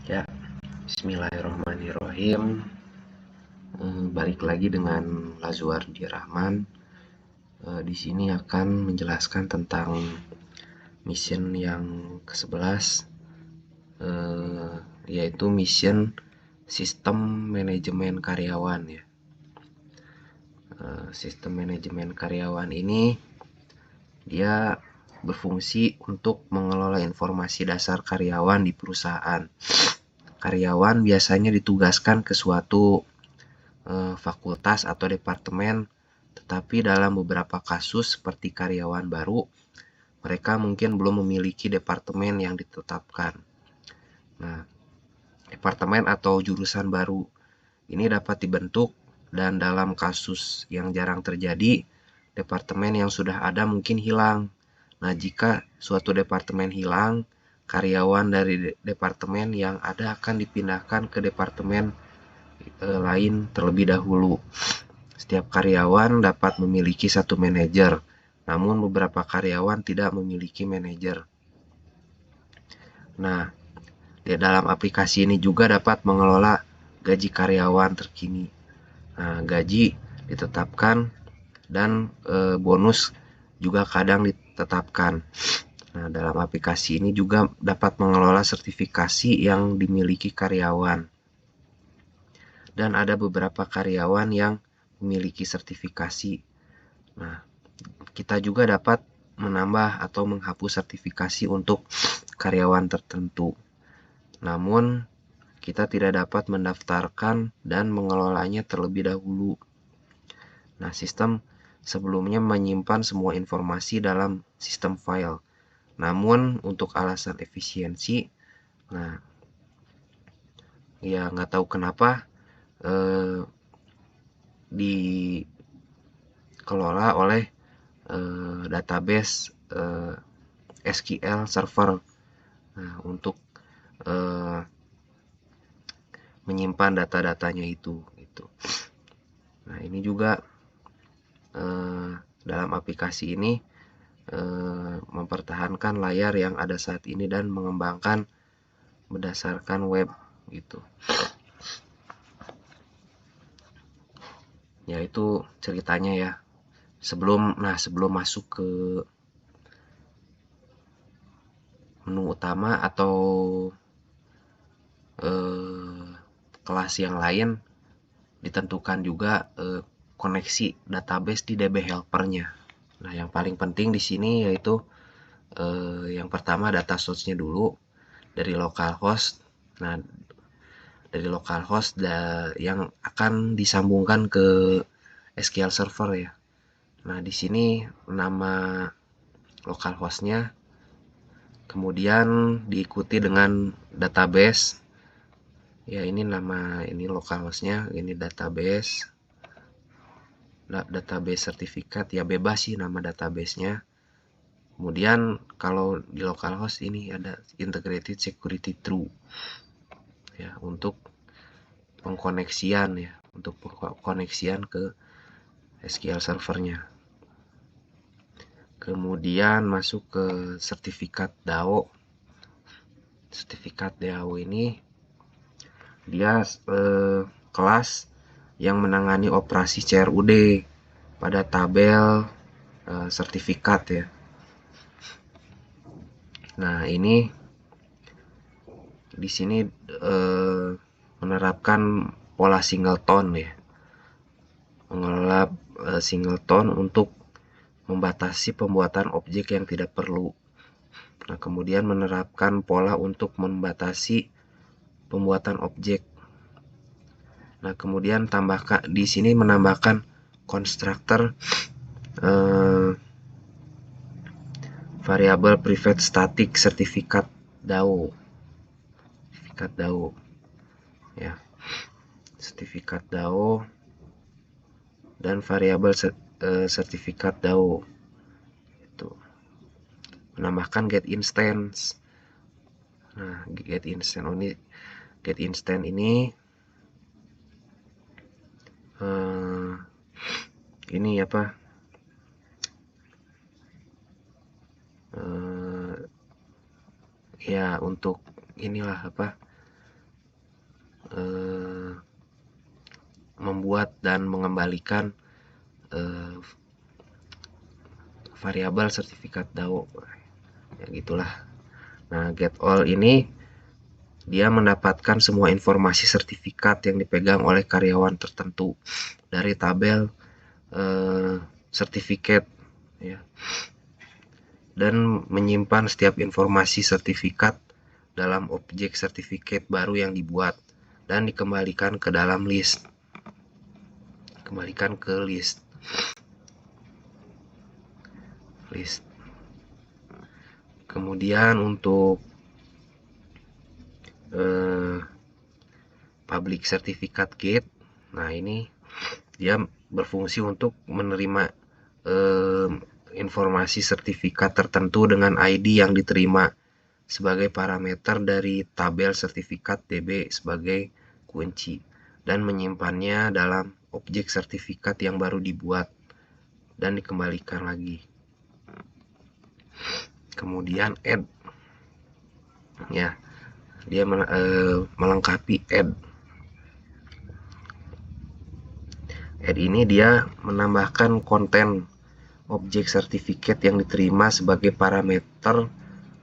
Ya, bismillahirrahmanirrahim. Balik lagi dengan Lazuardi Rahman. Di sini akan menjelaskan tentang mission yang ke-11, yaitu mission sistem manajemen karyawan ya. Sistem manajemen karyawan ini dia berfungsi untuk mengelola informasi dasar karyawan di perusahaan. Karyawan biasanya ditugaskan ke suatu fakultas atau departemen, tetapi dalam beberapa kasus seperti karyawan baru, mereka mungkin belum memiliki departemen yang ditetapkan. Nah, departemen atau jurusan baru ini dapat dibentuk, dan dalam kasus yang jarang terjadi, departemen yang sudah ada mungkin hilang. Nah, jika suatu departemen hilang, karyawan dari departemen yang ada akan dipindahkan ke departemen lain terlebih dahulu. Setiap karyawan dapat memiliki satu manajer, namun beberapa karyawan tidak memiliki manajer. Nah, di dalam aplikasi ini juga dapat mengelola gaji karyawan terkini. Nah, gaji ditetapkan dan bonus juga kadang ditetapkan. Nah, dalam aplikasi ini juga dapat mengelola sertifikasi yang dimiliki karyawan. Dan ada beberapa karyawan yang memiliki sertifikasi. Nah, kita juga dapat menambah atau menghapus sertifikasi untuk karyawan tertentu. Namun, kita tidak dapat mendaftarkan dan mengelolanya terlebih dahulu. Nah, sistem sebelumnya menyimpan semua informasi dalam sistem file. Namun, untuk alasan efisiensi, nah, ya nggak tahu kenapa dikelola oleh database SQL Server. Nah, untuk menyimpan data-datanya itu gitu. Nah, ini juga dalam aplikasi ini mempertahankan layar yang ada saat ini dan mengembangkan berdasarkan web gitu. Ya, itu ceritanya ya. Sebelum masuk ke menu utama atau kelas yang lain, ditentukan juga koneksi database di DB Helper-nya. Nah, yang paling penting di sini yaitu yang pertama data source-nya dulu dari localhost. Nah, dari localhost yang akan disambungkan ke SQL Server ya. Nah, di sini nama localhost-nya, kemudian diikuti dengan database. Ya, ini nama ini localhost-nya, ini database. Database sertifikat ya bebas sih nama database-nya. Kemudian kalau di localhost ini ada integrated security true ya, untuk pengkoneksian ya, untuk pengkoneksian ke SQL servernya. Kemudian masuk ke sertifikat DAO. Sertifikat DAO ini dia kelas yang menangani operasi CRUD pada tabel sertifikat ya. Nah, ini di sini menerapkan pola singleton ya, mengelola singleton untuk membatasi pembuatan objek yang tidak perlu. Nah, kemudian menerapkan pola untuk membatasi pembuatan objek. Nah, kemudian tambahkan di sini menambahkan konstruktor variabel private static sertifikat DAO. Sertifikat DAO ya. Sertifikat DAO dan variabel sertifikat DAO itu. Menambahkan get instance. Nah, get instance ini ini apa? Ya, untuk inilah apa? membuat dan mengembalikan variabel sertifikat DAO. Ya gitulah. Nah, get all ini dia mendapatkan semua informasi sertifikat yang dipegang oleh karyawan tertentu dari tabel sertifikat, ya, dan menyimpan setiap informasi sertifikat dalam objek sertifikat baru yang dibuat dan dikembalikan ke dalam list. Kembalikan ke list. Kemudian untuk public certificate gate, nah ini dia berfungsi untuk menerima informasi sertifikat tertentu dengan ID yang diterima sebagai parameter dari tabel sertifikat DB sebagai kunci dan menyimpannya dalam objek sertifikat yang baru dibuat dan dikembalikan lagi. Kemudian add, ya, dia melengkapi add. Add ini dia menambahkan konten objek sertifikat yang diterima sebagai parameter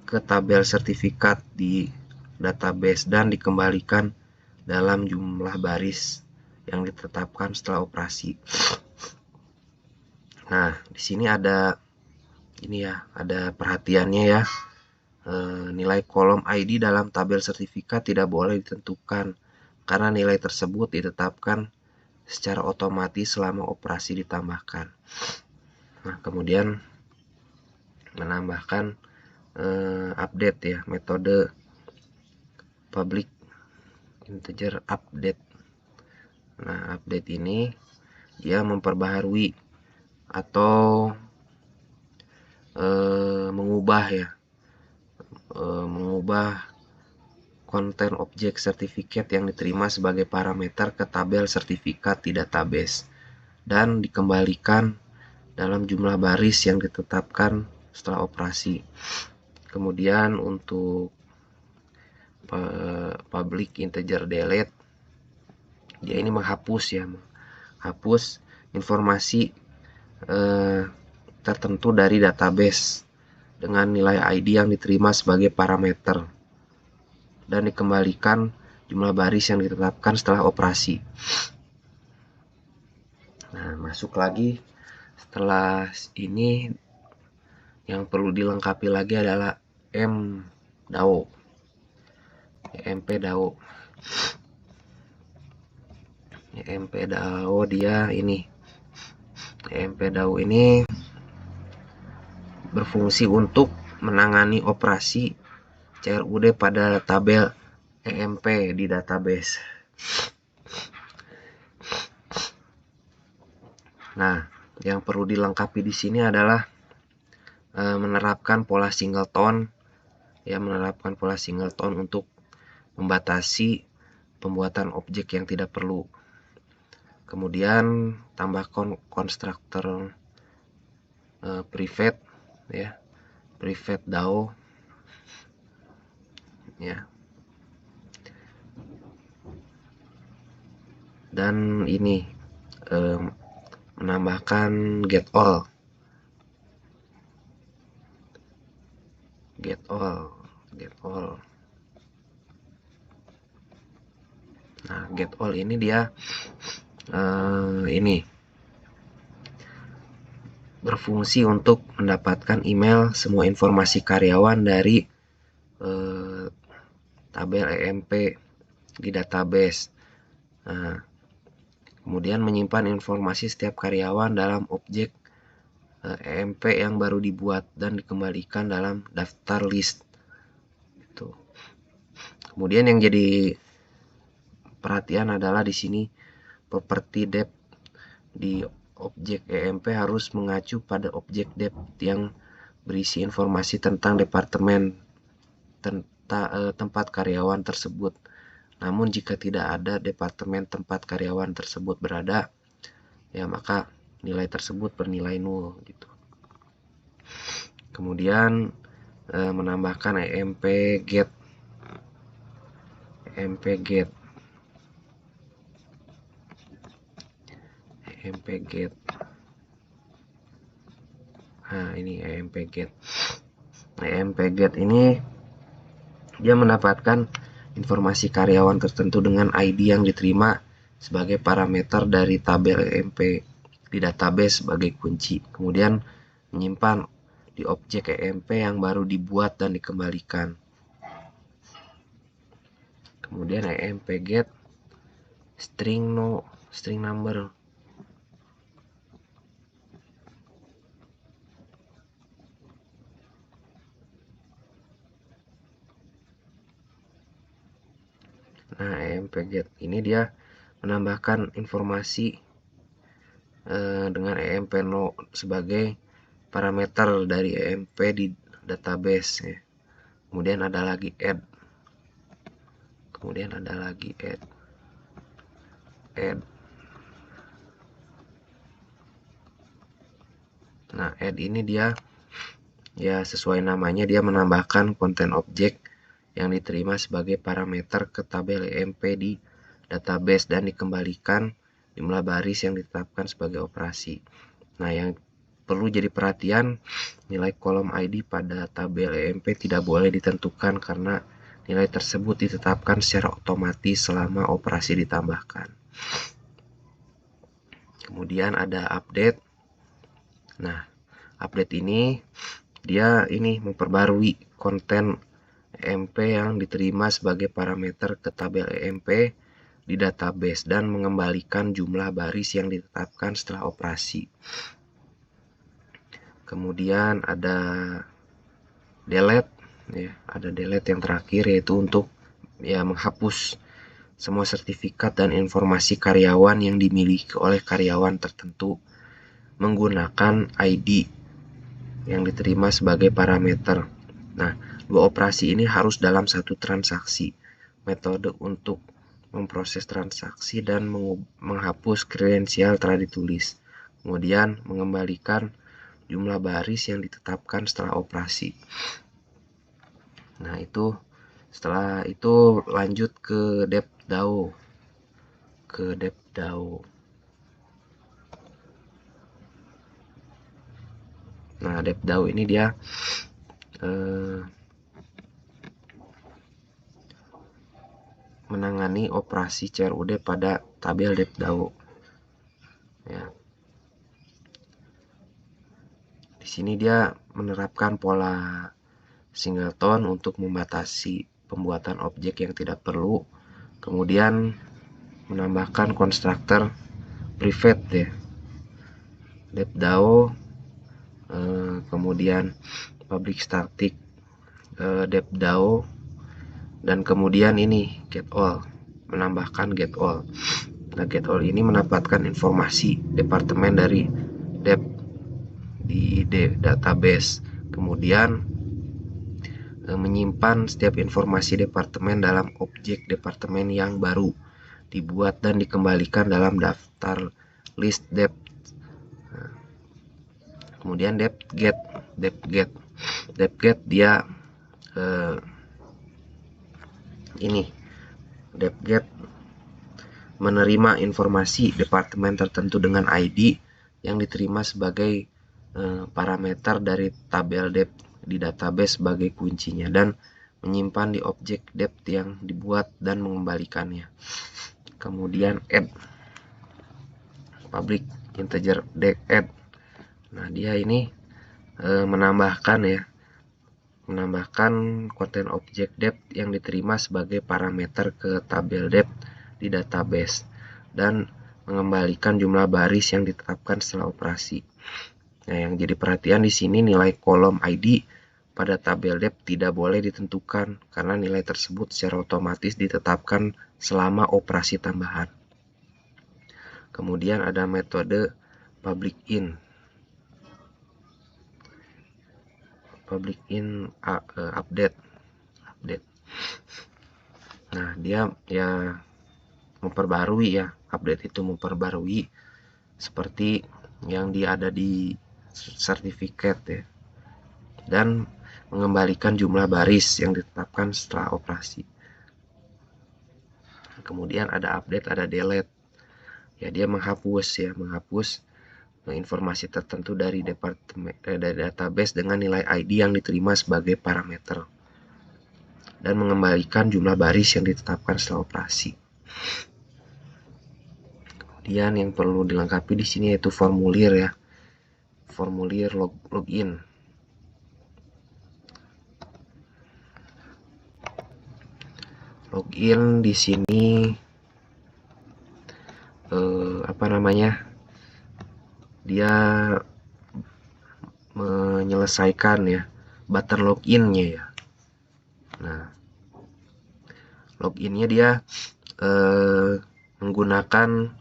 ke tabel sertifikat di database dan dikembalikan dalam jumlah baris yang ditetapkan setelah operasi. Nah, di sini ada ini ya, ada perhatiannya ya. Nilai kolom ID dalam tabel sertifikat tidak boleh ditentukan karena nilai tersebut ditetapkan secara otomatis selama operasi ditambahkan. Nah, kemudian menambahkan update ya, metode public integer update. Nah, update ini dia memperbaharui atau mengubah ya, mengubah konten objek sertifikat yang diterima sebagai parameter ke tabel sertifikat di database dan dikembalikan dalam jumlah baris yang ditetapkan setelah operasi. Kemudian untuk public integer delete, dia ini menghapus ya, menghapus informasi tertentu dari database dengan nilai ID yang diterima sebagai parameter dan dikembalikan jumlah baris yang ditetapkan setelah operasi. Nah, masuk lagi setelah ini yang perlu dilengkapi lagi adalah MDAO. MPDAO. MPDAO dia ini. MPDAO ini berfungsi untuk menangani operasi CRUD pada tabel EMP di database. Nah, yang perlu dilengkapi di sini adalah menerapkan pola singleton, ya, menerapkan pola singleton untuk membatasi pembuatan objek yang tidak perlu. Kemudian tambah konstruktor private, ya, private DAO, ya, dan ini menambahkan get all. Nah, get all ini dia ini berfungsi untuk mendapatkan email semua informasi karyawan dari tabel EMP di database. Nah, kemudian menyimpan informasi setiap karyawan dalam objek EMP yang baru dibuat dan dikembalikan dalam daftar list. Itu. Kemudian yang jadi perhatian adalah di sini property depth di objek EMP harus mengacu pada objek depth yang berisi informasi tentang departemen tempat karyawan tersebut. Namun jika tidak ada departemen tempat karyawan tersebut berada, ya maka nilai tersebut bernilai 0 gitu. Kemudian menambahkan EMP get. emp get. Nah, ini emp get. emp get ini dia mendapatkan informasi karyawan tertentu dengan ID yang diterima sebagai parameter dari tabel emp di database sebagai kunci. Kemudian menyimpan di objek emp yang baru dibuat dan dikembalikan. Kemudian emp get string number. Nah, emp get ini dia menambahkan informasi dengan emp no sebagai parameter dari emp di database ya. Kemudian ada lagi add. Nah, add ini dia ya sesuai namanya, dia menambahkan konten objek yang diterima sebagai parameter ke tabel emp di database dan dikembalikan jumlah baris yang ditetapkan sebagai operasi. Nah, yang perlu jadi perhatian, nilai kolom ID pada tabel emp tidak boleh ditentukan karena nilai tersebut ditetapkan secara otomatis selama operasi ditambahkan. Kemudian ada update. Nah, update ini dia memperbarui konten emp yang diterima sebagai parameter ke tabel emp di database dan mengembalikan jumlah baris yang ditetapkan setelah operasi. Kemudian ada delete ya, yang terakhir, yaitu untuk menghapus semua sertifikat dan informasi karyawan yang dimiliki oleh karyawan tertentu menggunakan ID yang diterima sebagai parameter. Nah, dua operasi ini harus dalam satu transaksi. Metode untuk memproses transaksi dan menghapus kredensial telah ditulis. Kemudian mengembalikan jumlah baris yang ditetapkan setelah operasi. Nah, setelah itu lanjut ke DevDAO. Nah, DevDAO ini dia menangani operasi CRUD pada tabel DevDAO. Ya. Di sini dia menerapkan pola singleton untuk membatasi pembuatan objek yang tidak perlu. Kemudian menambahkan konstruktor private ya. DevDAO, kemudian public static DevDAO, dan kemudian ini getAll, menambahkan getAll. Nah, getAll ini mendapatkan informasi departemen dari dev di database, kemudian menyimpan setiap informasi departemen dalam objek departemen yang baru dibuat dan dikembalikan dalam daftar list dev. Kemudian DevGet dia DevGet menerima informasi departemen tertentu dengan ID yang diterima sebagai parameter dari tabel dev di database sebagai kuncinya dan menyimpan di objek dev yang dibuat dan mengembalikannya. Kemudian add, public integer add. Nah, dia ini menambahkan konten objek dev yang diterima sebagai parameter ke tabel dev di database dan mengembalikan jumlah baris yang ditetapkan setelah operasi. Nah, yang jadi perhatian di sini, nilai kolom ID pada tabel dev tidak boleh ditentukan karena nilai tersebut secara otomatis ditetapkan selama operasi tambahan. Kemudian ada metode public in update. Nah, dia memperbarui update itu memperbarui seperti yang dia ada di sertifikat ya, dan mengembalikan jumlah baris yang ditetapkan setelah operasi. Kemudian ada update, ada delete. Ya, dia menghapus informasi tertentu dari dari database dengan nilai ID yang diterima sebagai parameter dan mengembalikan jumlah baris yang ditetapkan setelah operasi. Kemudian yang perlu dilengkapi di sini yaitu formulir ya. Formulir login. Login di sini dia menyelesaikan ya button login-nya ya. Nah, loginnya dia menggunakan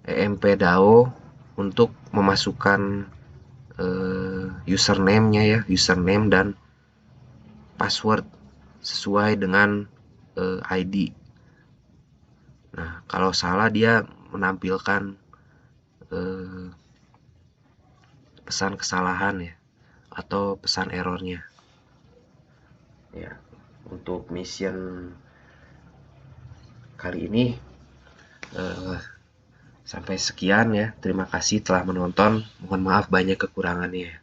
EMP-DAO untuk memasukkan username-nya ya, username dan password sesuai dengan ID. Nah, kalau salah dia menampilkan pesan kesalahan ya atau pesan errornya. Ya, untuk mission kali ini sampai sekian ya. Terima kasih telah menonton. Mohon maaf banyak kekurangannya.